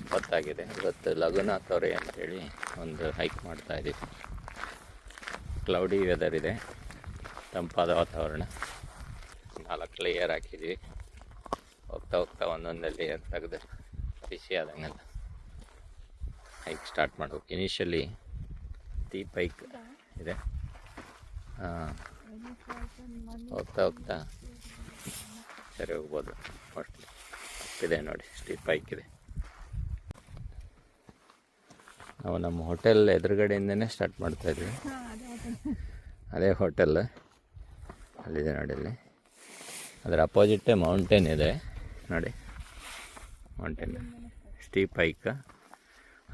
6:20 ಇವತ್ತು ಲಗುನ ತೊರೆ ಅಂತೇಳಿ ಒಂದು ಹೈಕ್ ಮಾಡ್ತಾಯಿದ್ದೀವಿ. ಕ್ಲೌಡಿ ವೆದರ್ ಇದೆ, ತಂಪಾದ ವಾತಾವರಣ. 4 ಲೇಯರ್ ಹಾಕಿದ್ವಿ. ಹೋಗ್ತಾ ಹೋಗ್ತಾ ಒಂದೊಂದೇ ಲೇಯರ್ ತೆಗೆದು ಬಿಸಿ ಆದಂಗೆಲ್ಲ ಹೈಕ್ ಸ್ಟಾರ್ಟ್ ಮಾಡಬೇಕು. ಇನಿಷಿಯಲಿ ಸ್ಟೀಪ್ ಹೈಕ್ ಇದೆ. ಹೋಗ್ತಾ ಹೋಗ್ತಾ ಸರಿ ಹೋಗ್ಬೋದು. ಮೋಸ್ಟ್ಲಿ ಇದೆ ನೋಡಿ, ಸ್ಟೀಪ್ ಹೈಕ್ ಇದೆ. ನಾವು ನಮ್ಮ ಹೋಟೆಲ್ ಎದುರುಗಡೆಯಿಂದನೇ ಸ್ಟಾರ್ಟ್ ಮಾಡ್ತಾಯಿದ್ವಿ. ಅದೇ ಹೋಟೆಲ್ ಅಲ್ಲಿದೆ ನೋಡಿ. ಅಲ್ಲಿ ಅದರ ಅಪೋಸಿಟ್ಟೇ ಮೌಂಟೇನ್ ಇದೆ ನೋಡಿ. ಮೌಂಟೇನ್ ಸ್ಟೀಪ್ ಹೈಕ್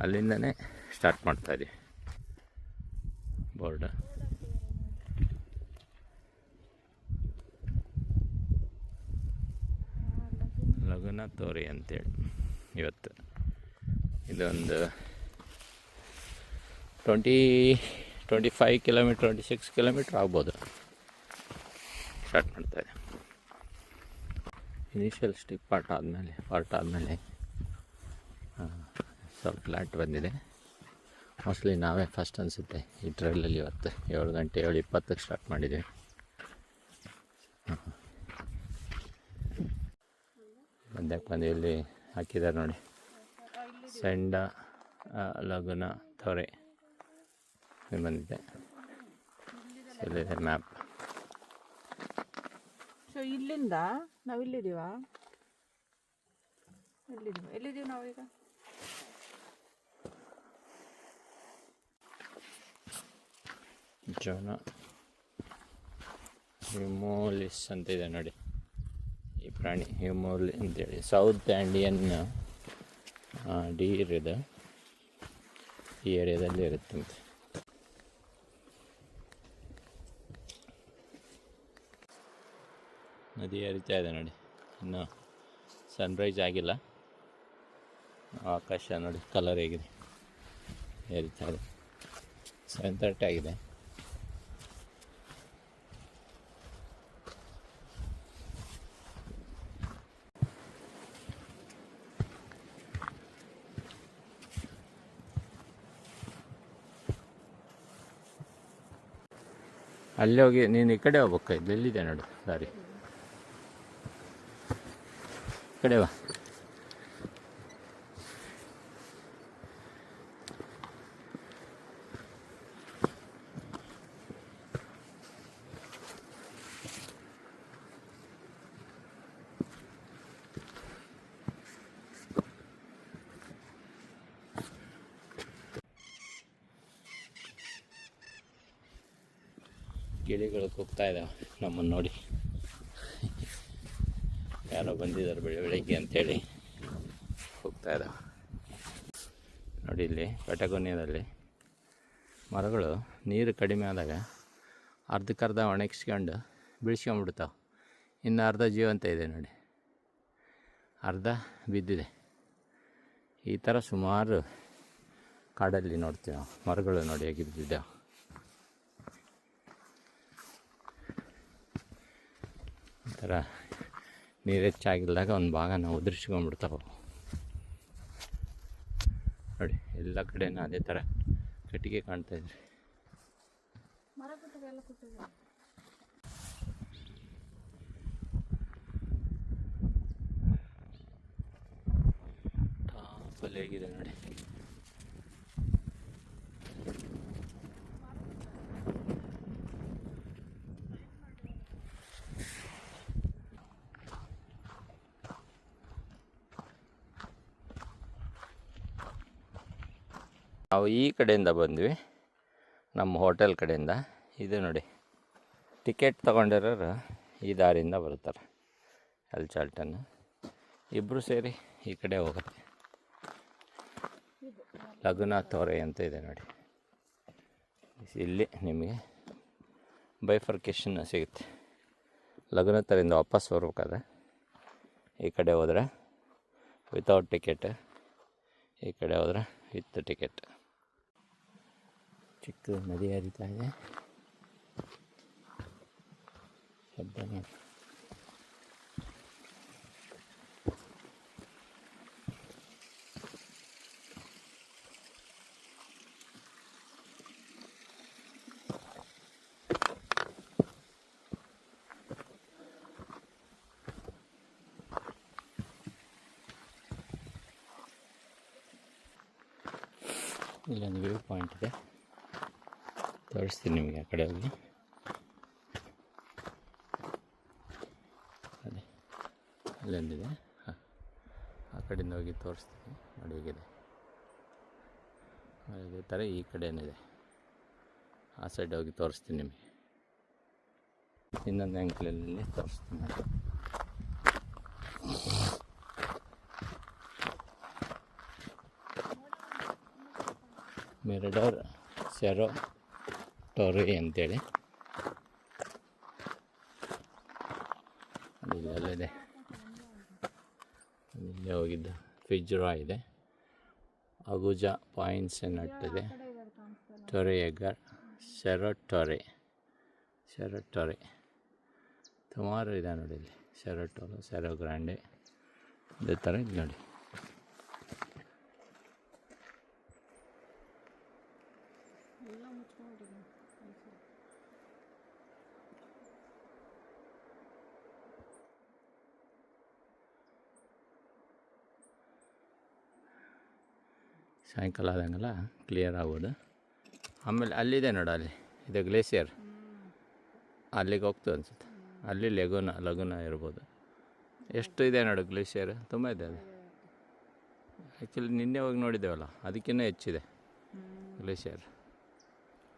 ಅಲ್ಲಿಂದನೇ ಸ್ಟಾರ್ಟ್ ಮಾಡ್ತಾಯಿದ್ವಿ. ಬೋರ್ಡ್ ಲಗುನ ತೋರಿ ಅಂತೇಳಿ. ಇವತ್ತು ಇದೊಂದು 25 ಕಿಲೋಮೀಟ್ರ್ 26 ಕಿಲೋಮೀಟ್ರ್ ಆಗ್ಬೋದು. ಸ್ಟಾರ್ಟ್ ಮಾಡ್ತಾಯಿದೆ. ಇನಿಷಿಯಲ್ ಸ್ಟಿಪ್ ಪಾರ್ಟ್ ಆದಮೇಲೆ ಸ್ವಲ್ಪ ಫ್ಲ್ಯಾಟ್ ಬಂದಿದೆ. ಮೋಸ್ಟ್ಲಿ ನಾವೇ ಫಸ್ಟ್ ಅನಿಸುತ್ತೆ ಈ ಟ್ರೈಲಲ್ಲಿ. ಇವತ್ತು 7 ಗಂಟೆ 7:20ಕ್ಕೆ ಸ್ಟಾರ್ಟ್ ಮಾಡಿದ್ದೀವಿ. ಬಂದು ಇಲ್ಲಿ ಹಾಕಿದ್ದಾರೆ ನೋಡಿ, ಸೆಂಡ ಲಗುನ ತೊರೆ ಬಂದಿದೆ. ಇಲ್ಲಿದೆ ಮ್ಯಾಪ್. ಸೊ ಇಲ್ಲಿಂದ ನಾವು ಎಲ್ಲಿದ್ದೀವಿ ನಾವೀಗ? ಜೋನ ಹ್ಯೂಮೋಲಿಸ್ ಅಂತ ಇದೆ ನೋಡಿ ಈ ಪ್ರಾಣಿ. ಹ್ಯೂಮೋಲಿ ಅಂತೇಳಿ ಸೌತ್ ಇಂಡಿಯನ್ ಡೀರ್ ಇದೆ. ಈ ಏರಿಯಾದಲ್ಲಿ ಇರುತ್ತಂತೆ. ನದಿ ಹರಿತಾ ಇದೆ ನೋಡಿ. ಇನ್ನು ಸನ್ರೈಸ್ ಆಗಿಲ್ಲ. ಆಕಾಶ ನೋಡಿ ಕಲರ್ ಹೇಗಿದೆ, ಹರಿತಾ ಇದೆ. 7:30 ಆಗಿದೆ. ಅಲ್ಲಿ ಹೋಗಿ ನೀನು ಈ ಕಡೆ ಹೋಗ್ಬೇಕಾಯ್ತು. ಎಲ್ಲಿದೆ ನೋಡು ದಾರಿ, ಈ ಕಡೆ ಬಾ. ಗಿಳಿಗಳು ಕೂಗ್ತಾ ಇದ್ದಾವೆ ನಮ್ಮನ್ನು ನೋಡಿ. ಯಾರೋ ಬಂದಿದ್ದಾರೆ ಬೆಳಿಗ್ಗೆ ಅಂಥೇಳಿ ಹೋಗ್ತಾ ಇದ್ದಾವೆ ನೋಡಿ. ಇಲ್ಲಿ ಪೆಟಗೋನಿಯಾದಲ್ಲಿ ಮರಗಳು ನೀರು ಕಡಿಮೆ ಆದಾಗ ಅರ್ಧಕ್ಕರ್ಧ ಒಣಗಿಸ್ಕೊಂಡು ಬೀಳ್ಸ್ಕೊಂಬಿಡ್ತಾವೆ. ಇನ್ನು ಅರ್ಧ ಜೀವಂತ ಇದೆ ನೋಡಿ, ಅರ್ಧ ಬಿದ್ದಿದೆ. ಈ ಥರ ಸುಮಾರು ಕಾಡಲ್ಲಿ ನೋಡ್ತೀವಿ ನಾವು. ಮರಗಳು ನೋಡಿ ಹೇಗೆ ಬಿದ್ದಿದ್ದಾವೆ. ಈ ಥರ ನೀರು ಹೆಚ್ಚಾಗಿಲ್ದಾಗ ಒಂದು ಭಾಗ ನಾವು ಉದುರಿಸ್ಕೊಂಡ್ಬಿಡ್ತಾವೆ ನೋಡಿ. ಎಲ್ಲ ಕಡೆನೂ ಅದೇ ಥರ ಕಟ್ಟಿಗೆ ಕಾಣ್ತಾಯಿದ್ರಿ. ಟಾಪಲ್ಲಿ ಹೇಗಿದೆ ನೋಡಿ. ನಾವು ಈ ಕಡೆಯಿಂದ ಬಂದ್ವಿ, ನಮ್ಮ ಹೋಟೆಲ್ ಕಡೆಯಿಂದ. ಇದು ನೋಡಿ, ಟಿಕೆಟ್ ತೊಗೊಂಡಿರೋರು ಈ ದಾರಿಯಿಂದ ಬರ್ತಾರೆ. ಎಲ್ ಚಾಲ್ಟನ್ ಇಬ್ಬರು ಸೇರಿ ಈ ಕಡೆ ಹೋಗುತ್ತೆ. ಲಗುನ ತೊರೆ ಅಂತ ಇದೆ ನೋಡಿ. ಇಲ್ಲಿ ನಿಮಗೆ ಬೈಫರ್ಕೇಷನ್ ಸಿಗುತ್ತೆ. ಲಗುನ ತೊರೆಯಿಂದ ವಾಪಸ್ ಬರ್ಬೇಕಾದ್ರೆ ಈ ಕಡೆ ಹೋದರೆ ವಿತೌಟ್ ಟಿಕೆಟ್, ಈ ಕಡೆ ಹೋದರೆ ವಿತ್ ಟಿಕೆಟ್. ಚಿಕ್ಕ ನದಿ ಹರಿತಾ ಇದೆ. ಶಬ್ದ ಇಲ್ಲೊಂದು ವ್ಯೂ ಪಾಯಿಂಟ್ ಇದೆ, ತೋರಿಸ್ತೀನಿ ನಿಮಗೆ. ಆ ಕಡೆ ಹೋಗಿ ಅದೇ ಅಲ್ಲೊಂದಿದೆ, ಆ ಕಡೆಯಿಂದ ಹೋಗಿ ತೋರಿಸ್ತೀನಿ ನೋಡಿ ಹೇಗಿದೆ. ಇದೇ ಥರ ಈ ಕಡೆಯೇನಿದೆ, ಆ ಸೈಡ್ ಹೋಗಿ ತೋರಿಸ್ತೀನಿ ನಿಮಗೆ. ಇನ್ನೊಂದು ಆ್ಯಂಕಲಲ್ಲಿ ತೋರಿಸ್ತೀನಿ. ಮಿರಡೋರ್ ಸೆರೋ ಟೋರಿ ಅಂತೇಳಿ ಅಲ್ಲಿದೆ. ಇಲ್ಲೇ ಹೋಗಿದ್ದು ಫಿಜ್ರಾ ಇದೆ, ಅಗುಜಾ ಪಾಯಿಂಟ್ಸ್ ನಟ್ ಇದೆ, ಟೊರೆಯಗರ್, ಸೆರೋ ಟೊರೆ ಸುಮಾರು ಇದೆ ನೋಡಿ ಇಲ್ಲಿ. ಸೆರೋ ಟೊರೆ, ಸೆರೋ ಗ್ರಾಂಡೆ, ಇದೇ ಥರ ಇದೆ ನೋಡಿ. ಸಾಯಂಕಾಲ ಆದಂಗೆಲ್ಲ ಕ್ಲಿಯರ್ ಆಗೋದು. ಆಮೇಲೆ ಅಲ್ಲಿದೆ ನೋಡು, ಅಲ್ಲಿ ಇದೆ ಗ್ಲೇಸಿಯರ್, ಅಲ್ಲಿಗೆ ಹೋಗ್ತದೆ ಅನ್ಸುತ್ತೆ. ಅಲ್ಲಿ ಲಗುನ ಇರ್ಬೋದು. ಎಷ್ಟು ಇದೆ ನೋಡು ಗ್ಲೇಷಿಯರ್, ತುಂಬ ಇದೆ ಅದು. ಆ್ಯಕ್ಚುಲಿ ನಿನ್ನೆ ಹೋಗಿ ನೋಡಿದ್ದೇವಲ್ಲ, ಅದಕ್ಕಿಂತ ಹೆಚ್ಚಿದೆ ಗ್ಲೇಷಿಯರ್.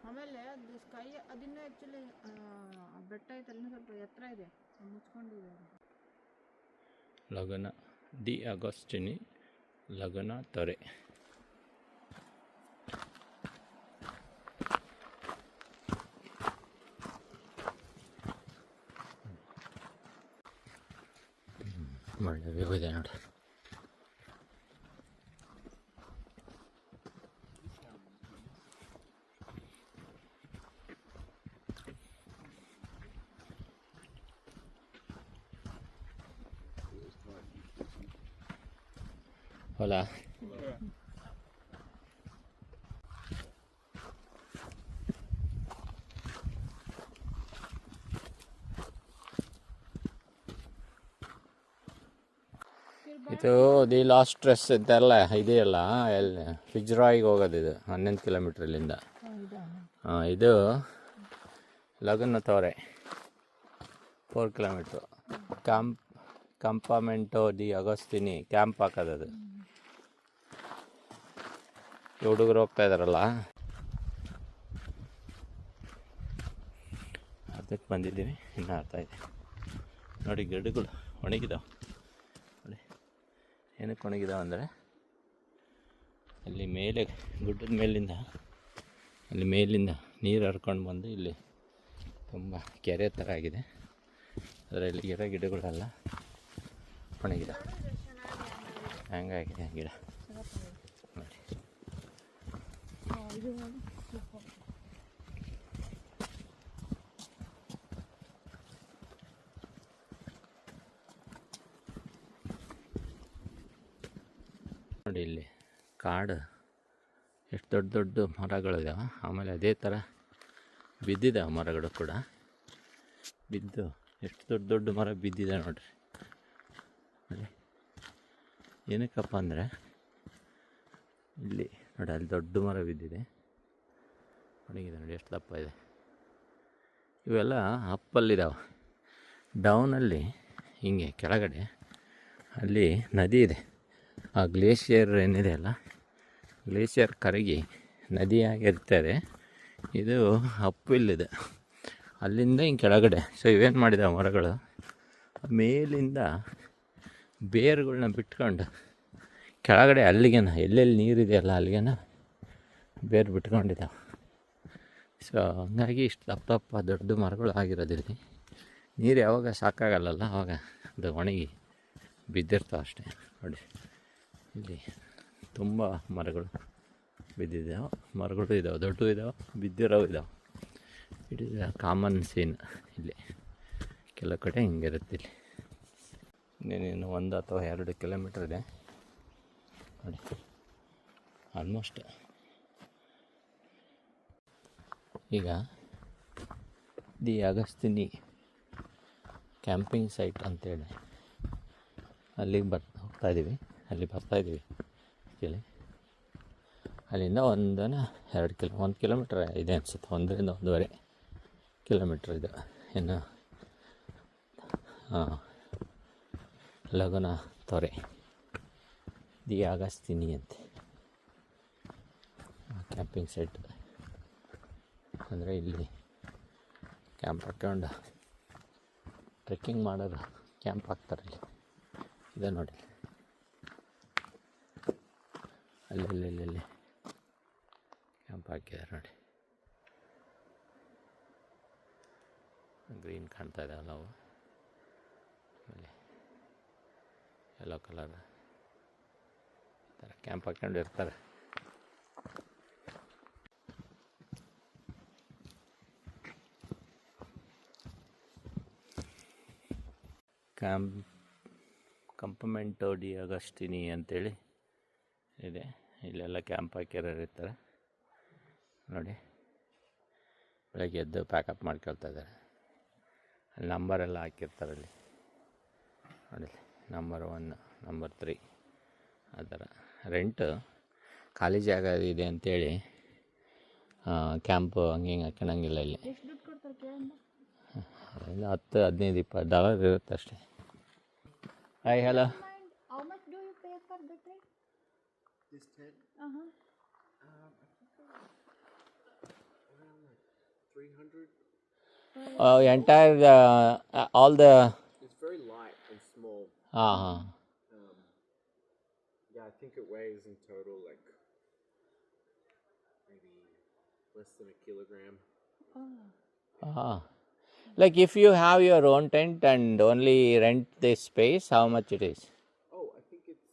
ಆಮೇಲೆ ಅದು ಸ್ಕೈ ಅದನ್ನ ಆ್ಯಕ್ಚುಲಿ ಬೆಟ್ಟ ಐತಲ್ಲ ಸ್ವಲ್ಪ ಎತ್ತರ ಇದೆ, ಮುಚ್ಕೊಂಡಿದೆ. ಲಗುನ ಡಿ ಅಗೋಸ್ಟಿನಿ ಲಗುನ ತೊರೆ. ಒಳ್ಳೆ ವ್ಯೂ ಇದೆ ನೋಡಿ. ಹೊಲ ಇದು ದಿ ಲಾಸ್ಟ್ ಟ್ರೆಸ್ ಅಂತೆಲ್ಲ ಇದೆಯಲ್ಲ, ಎಲ್ಲಿ ಫಿಜ್ರಾಯಿಗೆ ಹೋಗೋದು ಇದು 11 ಕಿಲೋಮೀಟ್ರ್ ಇಲ್ಲಿಂದ. ಇದು ಲಗುನ ತೊರೆ 4 ಕಿಲೋಮೀಟ್ರು. ಕಂಪಾಮೆಂಟೋ ದಿ ಅಗೋಸ್ಟಿನಿ ಕ್ಯಾಂಪ್ ಹಾಕೋದು ಅದು. ಹುಡುಗರು ಹೋಗ್ತಾ ಇದ್ದಾರಲ್ಲ, ಅದಕ್ಕೆ ಬಂದಿದ್ದೀವಿ. ಇನ್ನು ಆಗ್ತಾಯಿದೆ ನೋಡಿ, ಗಿಡಗಳು ಒಣಗಿದಾವೆ ನೋಡಿ. ಏನಕ್ಕೆ ಒಣಗಿದಾವೆ ಅಂದರೆ, ಅಲ್ಲಿ ಮೇಲೆ ಗುಡ್ಡದ ಮೇಲಿಂದ ಅಲ್ಲಿ ಮೇಲಿಂದ ನೀರು ಹರ್ಕೊಂಡು ಬಂದು ಇಲ್ಲಿ ತುಂಬ ಕೆರೆ ಥರ ಆಗಿದೆ. ಅದರಲ್ಲಿ ಗಿಡಗಳೆಲ್ಲ ಒಣಗಿದಾವೆ. ಹಂಗಾಗಿದೆ ಗಿಡ ನೋಡಿ. ನೋಡಿ ಇಲ್ಲಿ ಕಾಡು ಎಷ್ಟು ದೊಡ್ಡ ದೊಡ್ಡ ಮರಗಳಿದಾವೆ. ಆಮೇಲೆ ಅದೇ ಥರ ಬಿದ್ದಿದ್ದಾವೆ ಮರಗಳು ಕೂಡ. ಬಿದ್ದು ಎಷ್ಟು ದೊಡ್ಡ ದೊಡ್ಡ ಮರ ಬಿದ್ದಿದೆ ನೋಡ್ರಿ. ನೋಡಿ ಏನಕ್ಕಪ್ಪ ಅಂದರೆ, ಇಲ್ಲಿ ನೋಡಿ ಅಲ್ಲಿ ದೊಡ್ಡ ಮರ ಬಿದ್ದಿದೆ, ಒಣಗಿದೆ ನೋಡಿ ಎಷ್ಟು ದಪ್ಪ ಇದೆ. ಇವೆಲ್ಲ ಅಪ್ಪಲ್ಲಿದ್ದಾವೆ. ಡೌನಲ್ಲಿ ಹಿಂಗೆ ಕೆಳಗಡೆ ಅಲ್ಲಿ ನದಿ ಇದೆ. ಆ ಗ್ಲೇಷಿಯರ್ ಏನಿದೆ ಅಲ್ಲ, ಗ್ಲೇಷಿಯರ್ ಕರಗಿ ನದಿಯಾಗಿರ್ತದೆ. ಇದು ಅಪ್ಪಿಲ್ಲಿದೆ, ಅಲ್ಲಿಂದ ಹಿಂಗೆ ಕೆಳಗಡೆ. ಸೊ ಇವೇನು ಮಾಡಿದಾವೆ ಮರಗಳು, ಮೇಲಿಂದ ಬೇರುಗಳನ್ನ ಬಿಟ್ಕೊಂಡು ಕೆಳಗಡೆ ಅಲ್ಲಿಗೆನ ಎಲ್ಲೆಲ್ಲಿ ನೀರಿದೆಯಲ್ಲ ಅಲ್ಲಿಗೆನ ಬೇರು ಬಿಟ್ಕೊಂಡಿದ್ದಾವೆ. ಸೊ ಹಂಗಾಗಿ ಇಷ್ಟು ದಪ್ಪ ದಪ್ಪ ದೊಡ್ಡ ಮರಗಳು ಆಗಿರೋದಿಲ್ಲಿ. ನೀರು ಯಾವಾಗ ಸಾಕಾಗಲ್ಲಲ್ಲ ಆವಾಗ ಅದು ಒಣಗಿ ಬಿದ್ದಿರ್ತಾವೆ ಅಷ್ಟೇ. ನೋಡಿ ಇಲ್ಲಿ ತುಂಬ ಮರಗಳು ಬಿದ್ದಿದ್ದಾವೆ. ಮರಗಳು ಇದ್ದಾವೆ, ದೊಡ್ಡವು ಇದ್ದಾವೆ, ಬಿದ್ದಿರೋವು ಇದ್ದಾವೆ. ಇಟ್ ಇಸ್ ಕಾಮನ್ ಸೀನ್ ಇಲ್ಲಿ. ಕೆಲವು ಕಡೆ ಹಿಂಗಿರುತ್ತೆ ಇಲ್ಲಿ. ಇನ್ನೇನು 1 ಅಥವಾ 2 ಕಿಲೋಮೀಟ್ರ್ ಇದೆ ನೋಡಿ ಆಲ್ಮೋಸ್ಟ್. ಈಗ ದಿ ಅಗಸ್ತಿನಿ ಕ್ಯಾಂಪಿಂಗ್ ಸೈಟ್ ಅಂತೇಳಿ ಅಲ್ಲಿಗೆ ಹೋಗ್ತಾಯಿದ್ದೀವಿ. ಅಲ್ಲಿ ಬರ್ತಾಯಿದ್ದೀವಿ ಆ್ಯಕ್ಚುಲಿ. ಅಲ್ಲಿಂದ 1 ಕಿಲೋಮೀಟ್ರ್ ಇದೆ ಅನಿಸುತ್ತೆ, 1.5 ಕಿಲೋಮೀಟ್ರ್ ಇದು. ಇನ್ನು ಲಗುನ ತೊರೆ ದಿ ಅಗಸ್ತಿನಿ ಅಂತೆ ಕ್ಯಾಂಪಿಂಗ್ ಸೈಟ್. ಅಂದರೆ ಇಲ್ಲಿ ಕ್ಯಾಂಪ್ ಹಾಕ್ಕೊಂಡು ಟ್ರೆಕ್ಕಿಂಗ್ ಮಾಡೋರು ಕ್ಯಾಂಪ್ ಹಾಕ್ತಾರೆ ಇಲ್ಲಿ. ಇದೆ ನೋಡಿ, ಅಲ್ಲಿ ಕ್ಯಾಂಪ್ ಹಾಕಿದ್ದಾರೆ ನೋಡಿ. ಗ್ರೀನ್ ಕಾಣ್ತಾ ಇದ್ದಾವೆ ನಾವು, ಆಮೇಲೆ ಯೆಲ್ಲೋ ಕಲರ್ ಈ ಥರ ಕ್ಯಾಂಪ್ ಹಾಕ್ಕೊಂಡು ಇರ್ತಾರೆ. ಕಂಪಮೆಂಟೋ ಡಿ ಅಗಸ್ಟಿನಿ ಅಂತೇಳಿ ಇದೆ. ಇಲ್ಲೆಲ್ಲ ಕ್ಯಾಂಪ್ ಹಾಕಿರೋರು ಇರ್ತಾರೆ ನೋಡಿ. ಬೆಳಗ್ಗೆ ಎದ್ದು ಪ್ಯಾಕಪ್ ಮಾಡ್ಕೊಳ್ತಾ ಇದ್ದಾರೆ. ಅಲ್ಲಿ ನಂಬರೆಲ್ಲ ಹಾಕಿರ್ತಾರೆ ಅಲ್ಲಿ ನೋಡಿ, ನಂಬರ್ 1, ನಂಬರ್ 3 ಆ ಥರ. ರೆಂಟ್ ಖಾಲಿ ಜಾಗ ಇದೆ ಅಂಥೇಳಿ ಕ್ಯಾಂಪು ಹಂಗೆ ಹಿಂಗೆ ಹಾಕ್ಕೊಳಂಗಿಲ್ಲ ಇಲ್ಲಿ. ಎಷ್ಟು ದುಡ್ಡು ಕೊಡ್ತಾರೆ ಕೇಳಮ್ಮ? $10-15 ಇರುತ್ತೆ ಅಷ್ಟೇ. Hi, hello. How much do you pay for the trip? This tent? Uh-huh. Around like 300. Entire all the It's very light and small. Yeah, I think it weighs in total like maybe less than a kilogram. Like if you have your own tent and only rent this space, how much it is? Oh, I think it's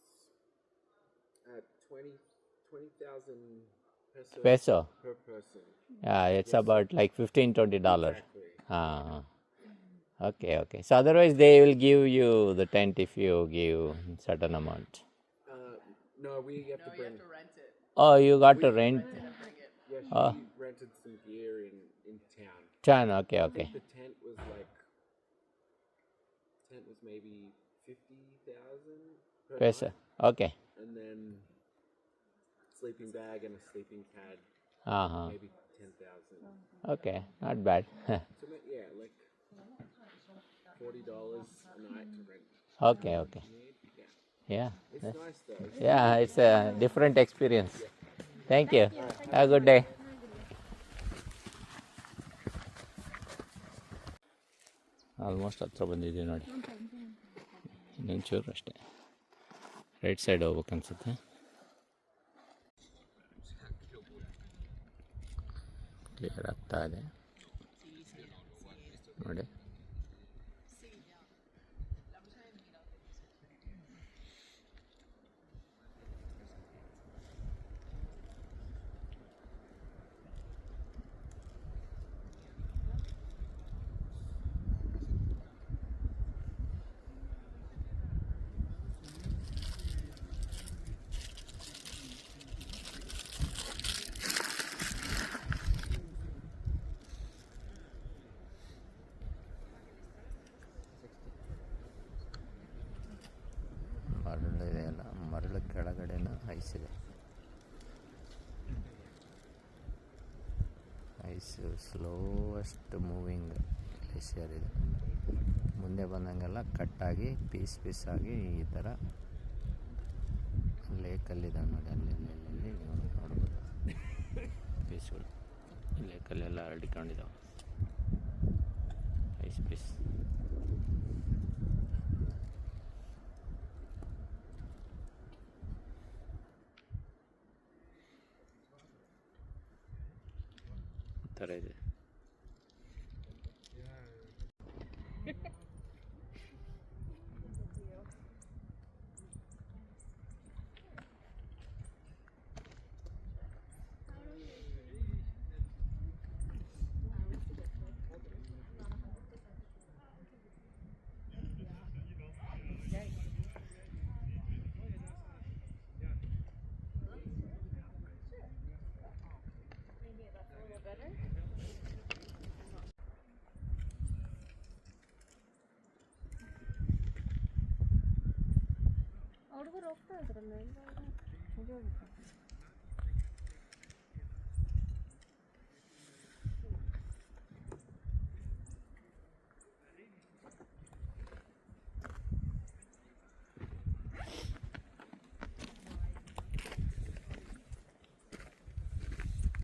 at 20,000 Peso. per person. Yeah, it's about like $15-20. Exactly. Okay. So otherwise they will give you the tent if you give certain amount. No, we have to bring. rent it. Oh, you got to rent. Yeah, she rented some gear in town. Okay. I think the tent was maybe 50,000 per Peso. night. Okay. And then sleeping bag and a sleeping pad, maybe 10,000. Okay, not bad. So yeah, like $40 a night to rent. Okay. Yeah. It's nice though. Yeah, it's a different experience. Thank you. Have a good day. Almost ಹತ್ರ ಬಂದಿದ್ದೀವಿ ನೋಡಿ. ಇನ್ನೊಂಚೂರು ಅಷ್ಟೇ, right side ಹೋಗ್ಬೇಕು ಅನ್ಸುತ್ತೆ. Clear ಆಗ್ತಾ ಇದೆ ನೋಡಿ. ಮರಳು ಇದೆಯಲ್ಲ, ಮರಳು ಕೆಳಗಡೆನೂ ಐಸ್ ಇದೆ. ಐಸು ಸ್ಲೋವೆಸ್ಟ್ ಮೂವಿಂಗ್ ಗ್ಲೇಷಿಯರ್ ಇದೆ. ಮುಂದೆ ಬಂದಂಗೆಲ್ಲ ಕಟ್ಟಾಗಿ ಪೀಸ್ ಆಗಿ ಈ ಥರ ಲೇಕಲ್ಲಿದ್ದಾವೆ ನೋಡಿ. ಅಲ್ಲಿ ನೀವು ನೋಡ್ಬೋದು ಪೀಸ್ಗಳು ಲೇಕಲ್ಲೆಲ್ಲ ಹರಡಿಕೊಂಡಿದ್ದಾವೆ ಐಸ್ ಪೀಸ್. ಥರ ಇದೆ. ಹುಡುಗರು ಹೋಗ್ತಾ ಇದ್ರಲ್ಲ ಎಲ್ಲ.